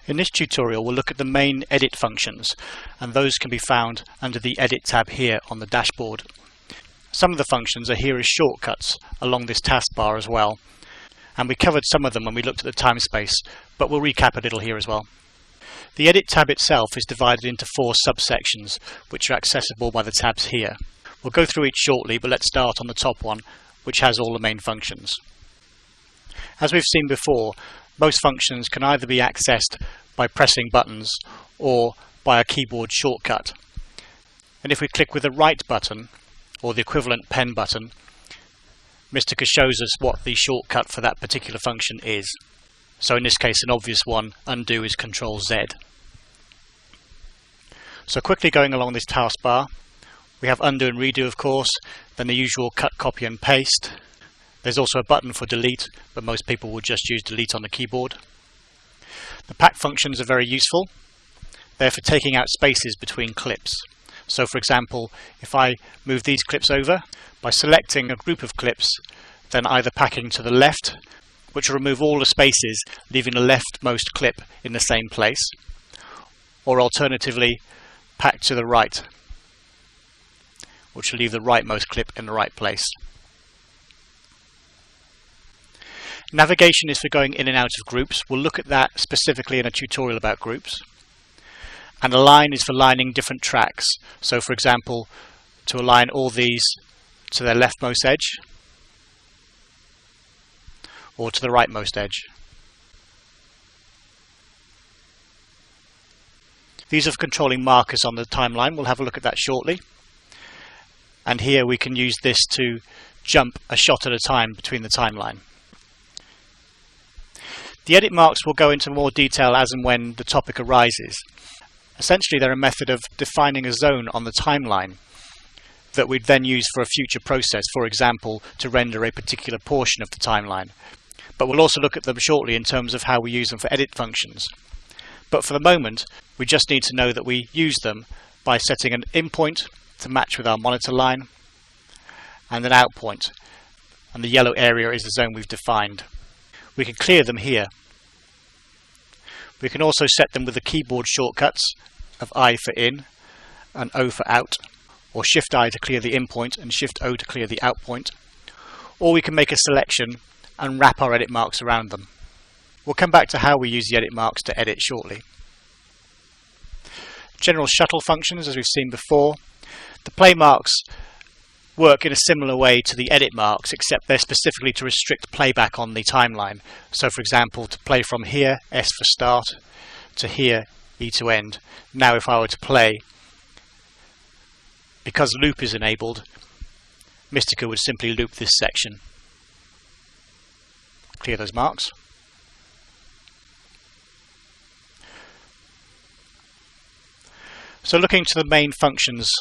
In this tutorial we'll look at the main edit functions, and those can be found under the Edit tab here on the dashboard. Some of the functions are here as shortcuts along this taskbar as well, and we covered some of them when we looked at the time space, but we'll recap a little here as well. The Edit tab itself is divided into 4 subsections, which are accessible by the tabs here. We'll go through each shortly, but let's start on the top one, which has all the main functions. As we've seen before, most functions can either be accessed by pressing buttons or by a keyboard shortcut. And if we click with the right button, or the equivalent pen button, Mistika shows us what the shortcut for that particular function is. So in this case, an obvious one, undo, is Ctrl Z. So quickly going along this taskbar, we have undo and redo, of course, then the usual cut, copy and paste. There's also a button for delete, but most people will just use delete on the keyboard. The pack functions are very useful. They're for taking out spaces between clips. So for example, if I move these clips over, by selecting a group of clips, then either packing to the left, which will remove all the spaces, leaving the leftmost clip in the same place, or alternatively pack to the right, which will leave the rightmost clip in the right place. Navigation is for going in and out of groups. We'll look at that specifically in a tutorial about groups. And align is for lining different tracks. So for example, to align all these to their leftmost edge or to the rightmost edge. These are for controlling markers on the timeline. We'll have a look at that shortly. And here we can use this to jump a shot at a time between the timeline. The edit marks will go into more detail as and when the topic arises. Essentially, they're a method of defining a zone on the timeline that we'd then use for a future process, for example, to render a particular portion of the timeline. But we'll also look at them shortly in terms of how we use them for edit functions. But for the moment, we just need to know that we use them by setting an in point to match with our monitor line, and an out point. And the yellow area is the zone we've defined. We can clear them here. We can also set them with the keyboard shortcuts of I for in and O for out, or Shift I to clear the in point and Shift O to clear the out point. Or we can make a selection and wrap our edit marks around them. We'll come back to how we use the edit marks to edit shortly. General shuttle functions, as we've seen before. The play marks work in a similar way to the edit marks, except they're specifically to restrict playback on the timeline. So for example, to play from here, S for start, to here, E to end. Now if I were to play, because loop is enabled, Mistika would simply loop this section. Clear those marks. So looking to the main functions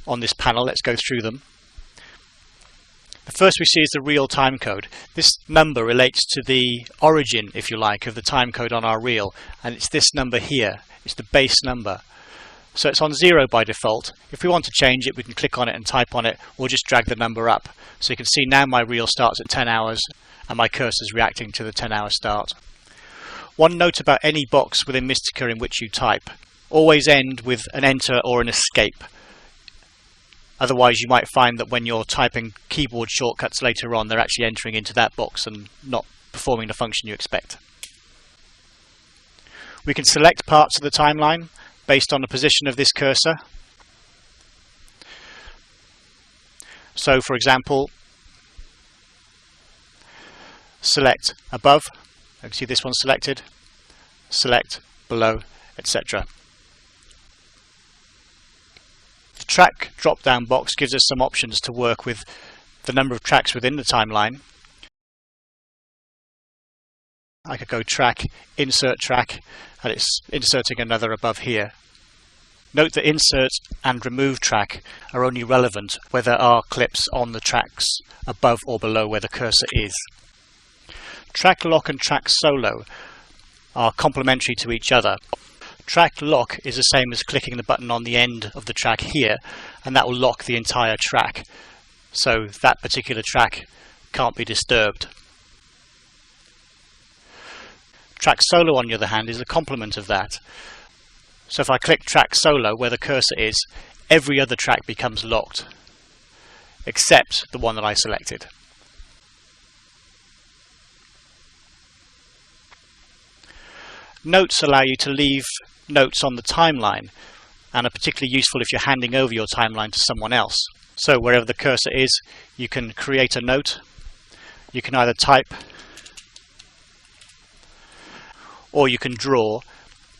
on this panel, let's go through them. The first we see is the real time code. This number relates to the origin, if you like, of the time code on our reel, and it's this number here. It's the base number. So it's on 0 by default. If we want to change it, we can click on it and type on it, or just drag the number up. So you can see now my reel starts at 10 hours and my cursor is reacting to the 10-hour start. One note about any box within Mistika in which you type: always end with an enter or an escape. Otherwise you might find that when you're typing keyboard shortcuts later on, they're actually entering into that box and not performing the function you expect. We can select parts of the timeline based on the position of this cursor. So for example, select above, you can see this one's selected, select below, etc. The track drop-down box gives us some options to work with the number of tracks within the timeline. I could go track, insert track, and it's inserting another above here. Note that insert and remove track are only relevant where there are clips on the tracks above or below where the cursor is. Track lock and track solo are complementary to each other. Track lock is the same as clicking the button on the end of the track here, and that will lock the entire track. So that particular track can't be disturbed. Track solo, on the other hand, is a complement of that. So if I click track solo where the cursor is, every other track becomes locked, except the one that I selected. Notes allow you to leave notes on the timeline, and are particularly useful if you're handing over your timeline to someone else. So wherever the cursor is, you can create a note. You can either type or you can draw.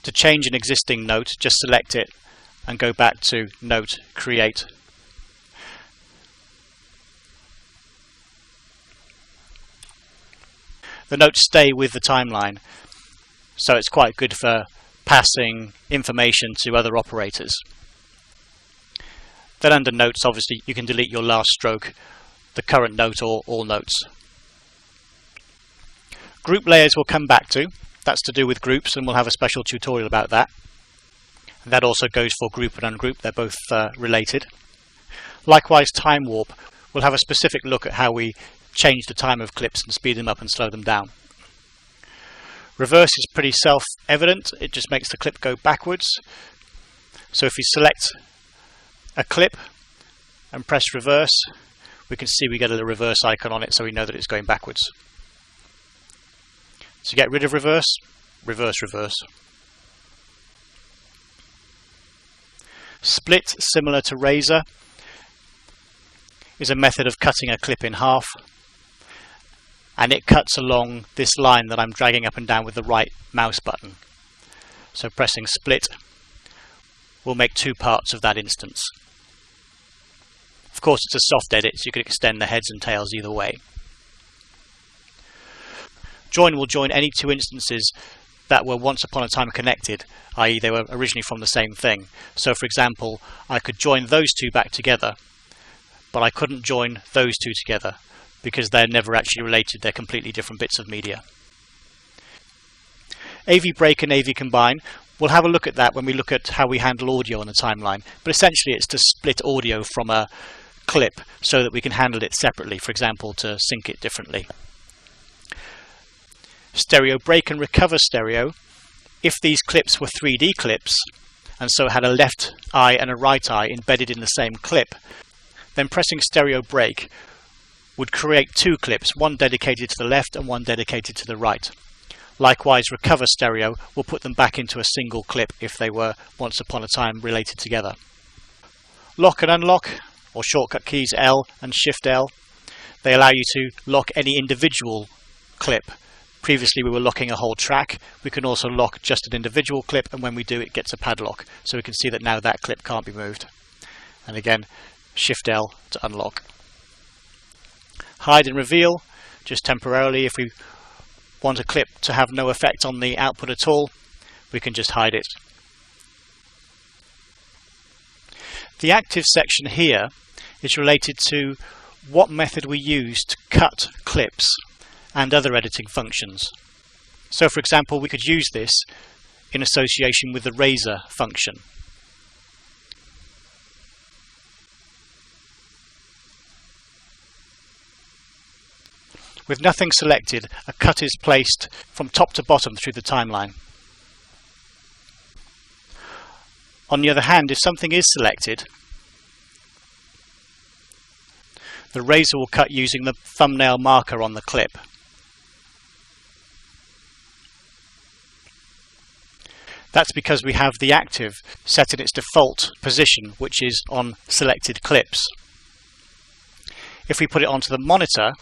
To change an existing note, just select it and go back to Note, Create. The notes stay with the timeline, so it's quite good for passing information to other operators. Then under Notes, obviously, you can delete your last stroke, the current note, or all notes. Group layers we'll come back to. That's to do with groups, and we'll have a special tutorial about that. And that also goes for group and ungroup, they're both related. Likewise, time warp. We'll have a specific look at how we change the time of clips and speed them up and slow them down. Reverse is pretty self-evident, it just makes the clip go backwards. So if we select a clip and press reverse, we can see we get a little reverse icon on it, so we know that it's going backwards. To get rid of reverse, reverse, reverse. Split, similar to razor, is a method of cutting a clip in half, and it cuts along this line that I'm dragging up and down with the right mouse button. So pressing split will make two parts of that instance. Of course, it's a soft edit, so you can extend the heads and tails either way. Join will join any two instances that were once upon a time connected, i.e. they were originally from the same thing. So for example, I could join those two back together, but I couldn't join those two together because they're never actually related, they're completely different bits of media. AV break and AV combine, we'll have a look at that when we look at how we handle audio on the timeline, but essentially it's to split audio from a clip so that we can handle it separately, for example to sync it differently. Stereo break and recover stereo. If these clips were 3D clips and so had a left eye and a right eye embedded in the same clip, then pressing stereo break would create two clips, one dedicated to the left and one dedicated to the right. Likewise, recover stereo will put them back into a single clip if they were once upon a time related together. Lock and unlock, or shortcut keys L and Shift L, they allow you to lock any individual clip. Previously we were locking a whole track. We can also lock just an individual clip, and when we do, it gets a padlock. So we can see that now that clip can't be moved. And again, Shift L to unlock. Hide and reveal, just temporarily. If we want a clip to have no effect on the output at all, we can just hide it. The active section here is related to what method we use to cut clips and other editing functions. So for example, we could use this in association with the razor function. With nothing selected, a cut is placed from top to bottom through the timeline. On the other hand, if something is selected, the razor will cut using the thumbnail marker on the clip. That's because we have the active set in its default position, which is on selected clips. If we put it onto the monitor,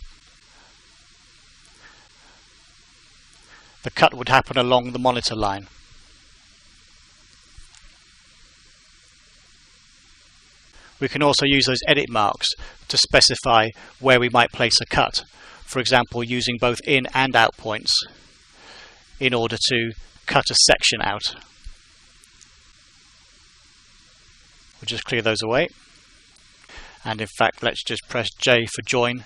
the cut would happen along the monitor line. We can also use those edit marks to specify where we might place a cut. For example, using both in and out points in order to cut a section out. We'll just clear those away. And in fact, let's just press J for join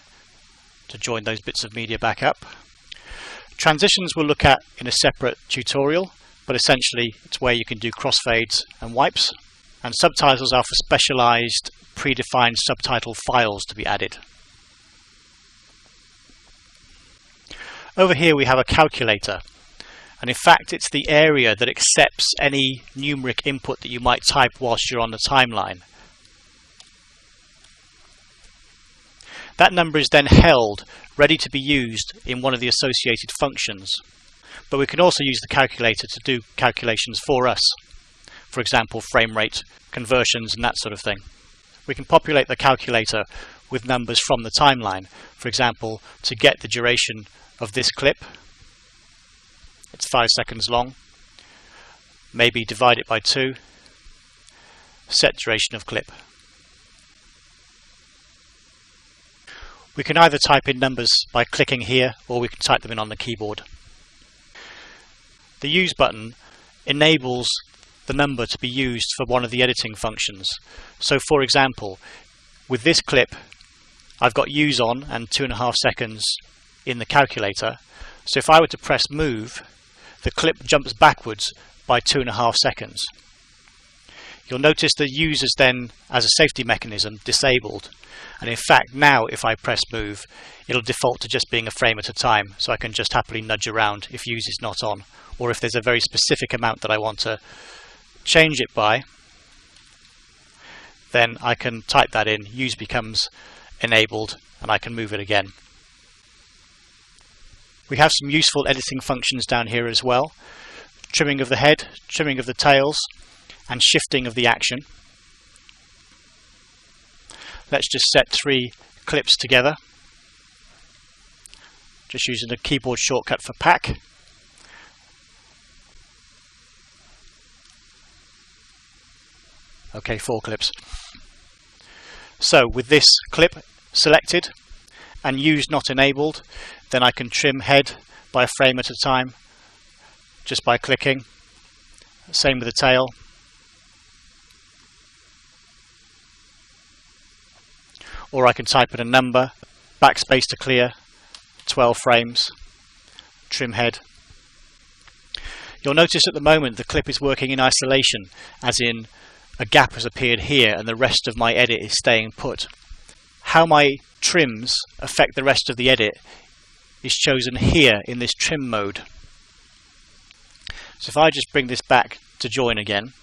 to join those bits of media back up. Transitions we'll look at in a separate tutorial, but essentially it's where you can do crossfades and wipes. And subtitles are for specialized predefined subtitle files to be added. Over here we have a calculator, And in fact, it's the area that accepts any numeric input that you might type whilst you're on the timeline. That number is then held, ready to be used in one of the associated functions. But we can also use the calculator to do calculations for us. For example, frame rate, conversions and that sort of thing. We can populate the calculator with numbers from the timeline. For example, to get the duration of this clip, it's 5 seconds long, maybe divide it by 2, set duration of clip. We can either type in numbers by clicking here, or we can type them in on the keyboard. The Use button enables the number to be used for one of the editing functions. So for example, with this clip, I've got Use on and 2.5 seconds in the calculator. So if I were to press Move, the clip jumps backwards by 2.5 seconds. You'll notice the Use is then, as a safety mechanism, disabled. And in fact, now if I press Move, it'll default to just being a frame at a time, so I can just happily nudge around if Use is not on. Or if there's a very specific amount that I want to change it by, then I can type that in, Use becomes enabled, and I can move it again. We have some useful editing functions down here as well. Trimming of the head, trimming of the tails, and shifting of the action. Let's just set 3 clips together. Just using the keyboard shortcut for pack. Okay, 4 clips. So with this clip selected and Use not enabled, then I can trim head by a frame at a time just by clicking. Same with the tail. Or I can type in a number, backspace to clear, 12 frames, trim head. You'll notice at the moment the clip is working in isolation, as in a gap has appeared here and the rest of my edit is staying put. How my trims affect the rest of the edit is chosen here in this trim mode. So if I just bring this back to join again,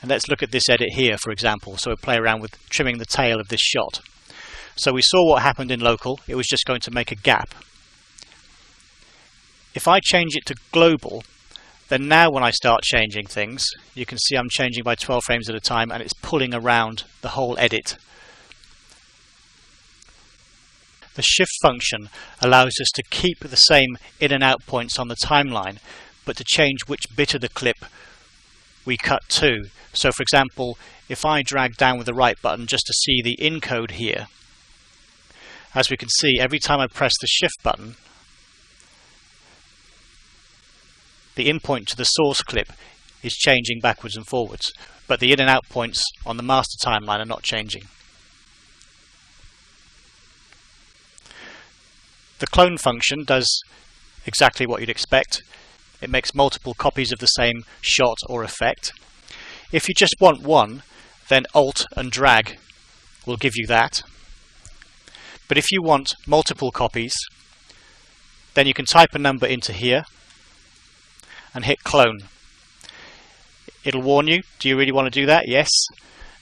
and let's look at this edit here, for example. So we'll play around with trimming the tail of this shot. So we saw what happened in local. It was just going to make a gap. If I change it to global, then now when I start changing things, you can see I'm changing by 12 frames at a time, and it's pulling around the whole edit. The shift function allows us to keep the same in and out points on the timeline, but to change which bit of the clip we cut to. So for example, if I drag down with the right button just to see the encode here, as we can see, every time I press the shift button, the in point to the source clip is changing backwards and forwards, but the in and out points on the master timeline are not changing. The clone function does exactly what you'd expect. It makes multiple copies of the same shot or effect. If you just want one, then Alt and drag will give you that. But if you want multiple copies, then you can type a number into here and hit clone. It'll warn you, do you really want to do that? Yes.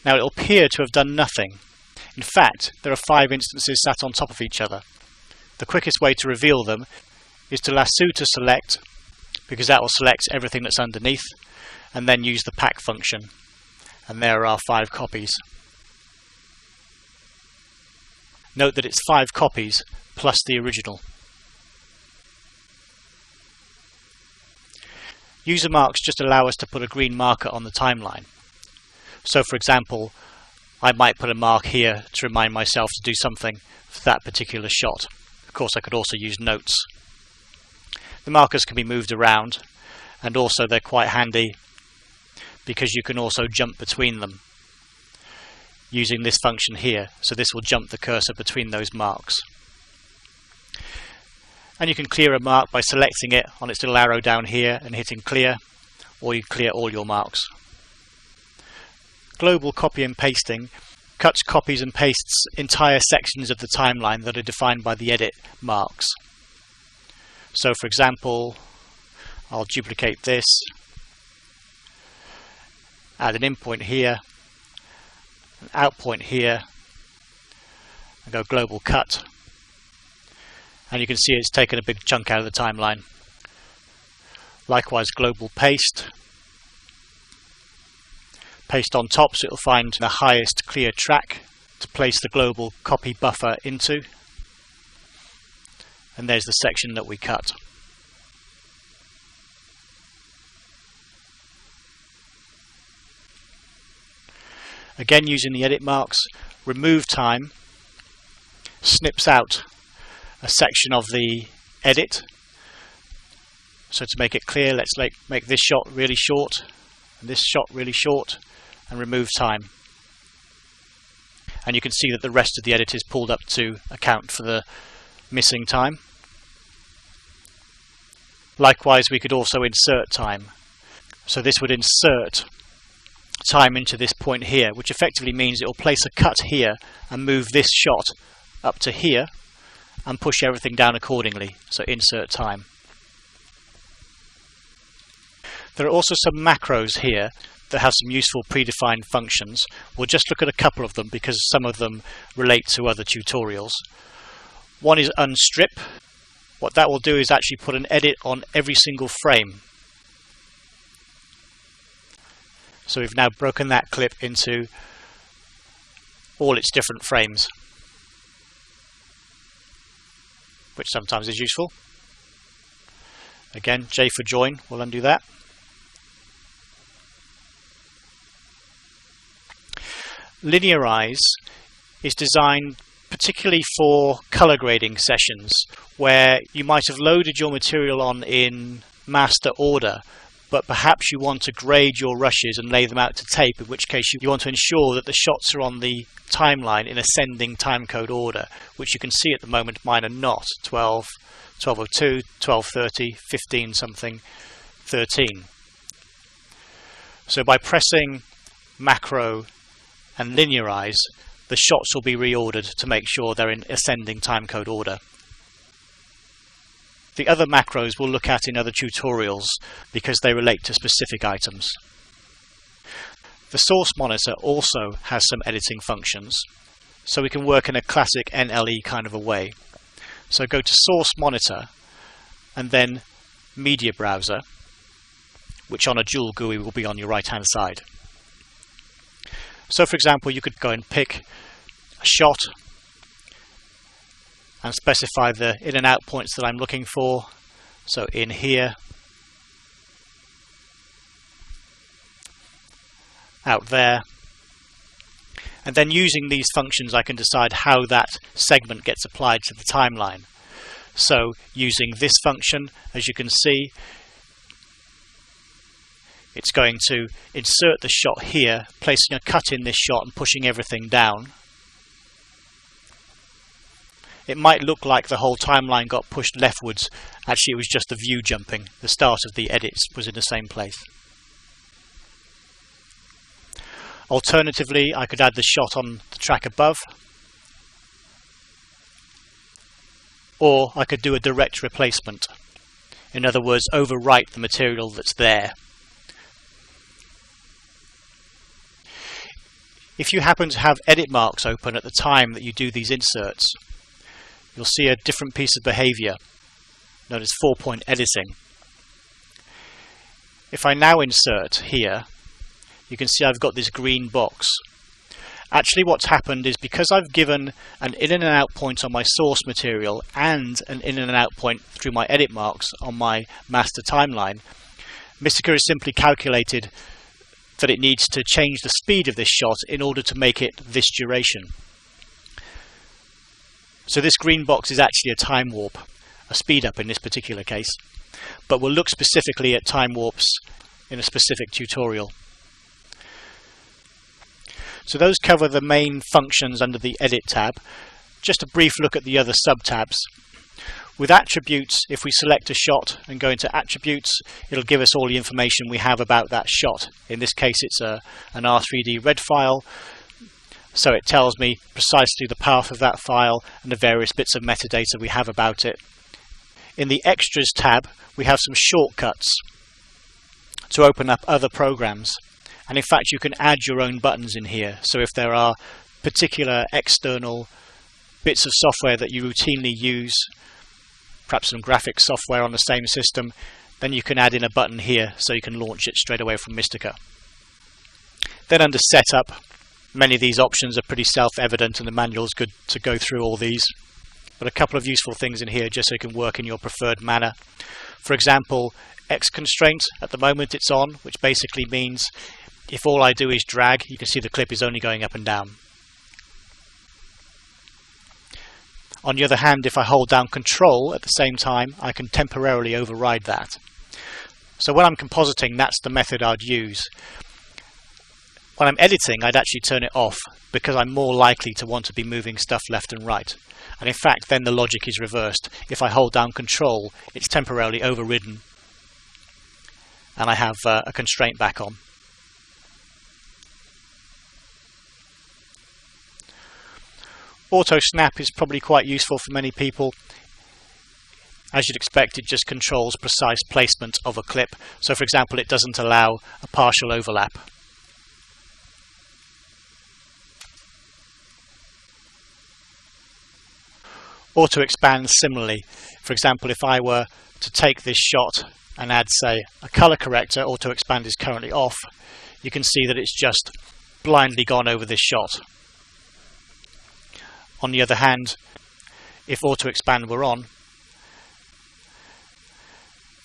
Now it'll appear to have done nothing. In fact, there are 5 instances sat on top of each other. The quickest way to reveal them is to lasso to select, because that will select everything that's underneath, and then use the pack function. And there are 5 copies. Note that it's 5 copies plus the original. User marks just allow us to put a green marker on the timeline. So for example, I might put a mark here to remind myself to do something for that particular shot. Of course, I could also use notes. The markers can be moved around, and also they're quite handy because you can also jump between them using this function here. So this will jump the cursor between those marks. And you can clear a mark by selecting it on its little arrow down here and hitting clear, or you clear all your marks. Global copy and pasting cuts, copies and pastes entire sections of the timeline that are defined by the edit marks. So for example, I'll duplicate this, add an in point here, an out point here, and go global cut. And you can see it's taken a big chunk out of the timeline. Likewise, global paste. Paste on top so it'll find the highest clear track to place the global copy buffer into. And there's the section that we cut. Again, using the edit marks, remove time snips out a section of the edit. So to make it clear, let's make this shot really short and this shot really short and remove time. And you can see that the rest of the edit is pulled up to account for the missing time. Likewise, we could also insert time. So this would insert time into this point here, which effectively means it will place a cut here and move this shot up to here and push everything down accordingly. So insert time. There are also some macros here that have some useful predefined functions. We'll just look at a couple of them because some of them relate to other tutorials. One is unstrip. What that will do is actually put an edit on every single frame. So we've now broken that clip into all its different frames, which sometimes is useful. Again, J for join, we'll undo that. Linearize is designed particularly for color grading sessions where you might have loaded your material on in master order, but perhaps you want to grade your rushes and lay them out to tape, in which case you want to ensure that the shots are on the timeline in ascending timecode order, which you can see at the moment mine are not. 12, 1202, 1230, 15 something, 13. So by pressing macro and linearize, the shots will be reordered to make sure they're in ascending timecode order. The other macros we'll look at in other tutorials because they relate to specific items. The source monitor also has some editing functions, so we can work in a classic NLE kind of a way. So go to source monitor and then media browser, which on a dual GUI will be on your right hand side. So for example, you could go and pick a shot and specify the in and out points that I'm looking for. So in here, out there, and then using these functions I can decide how that segment gets applied to the timeline. So using this function, as you can see, it's going to insert the shot here, placing a cut in this shot and pushing everything down. It might look like the whole timeline got pushed leftwards. Actually, it was just the view jumping. The start of the edits was in the same place. Alternatively, I could add the shot on the track above, or I could do a direct replacement. In other words, overwrite the material that's there. If you happen to have edit marks open at the time that you do these inserts, you'll see a different piece of behavior known as 4-point editing. If I now insert here, you can see I've got this green box. Actually, what's happened is because I've given an in and out point on my source material and an in and out point through my edit marks on my master timeline, Mistika has simply calculated that it needs to change the speed of this shot in order to make it this duration. So this green box is actually a time warp, a speed up in this particular case, but we'll look specifically at time warps in a specific tutorial. So those cover the main functions under the Edit tab. Just a brief look at the other sub-tabs. With attributes, if we select a shot and go into attributes, it'll give us all the information we have about that shot. In this case, it's an R3D red file, so it tells me precisely the path of that file and the various bits of metadata we have about it. In the Extras tab, we have some shortcuts to open up other programs. And in fact, you can add your own buttons in here. So if there are particular external bits of software that you routinely use, perhaps some graphics software on the same system, then you can add in a button here so you can launch it straight away from Mistika. Then under Setup, many of these options are pretty self-evident and the manual is good to go through all these. But a couple of useful things in here just so you can work in your preferred manner. For example, X constraint, at the moment it's on, which basically means if all I do is drag, you can see the clip is only going up and down. On the other hand, if I hold down Control at the same time, I can temporarily override that. So when I'm compositing, that's the method I'd use. When I'm editing, I'd actually turn it off because I'm more likely to want to be moving stuff left and right. And in fact, then the logic is reversed. If I hold down Control, it's temporarily overridden and I have a constraint back on. Auto snap is probably quite useful for many people. As you'd expect, it just controls precise placement of a clip. So for example, it doesn't allow a partial overlap. Auto expand similarly. For example, if I were to take this shot and add, say, a color corrector, auto expand is currently off, you can see that it's just blindly gone over this shot. On the other hand, if auto expand were on,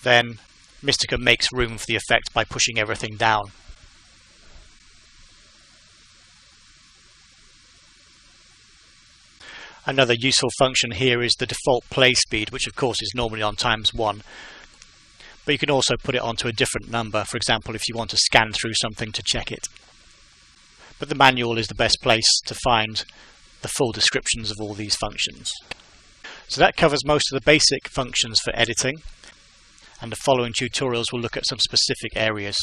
then Mistika makes room for the effect by pushing everything down. Another useful function here is the default play speed, which of course is normally on ×1. But you can also put it onto a different number, for example if you want to scan through something to check it. But the manual is the best place to find the full descriptions of all these functions. So that covers most of the basic functions for editing, and the following tutorials will look at some specific areas.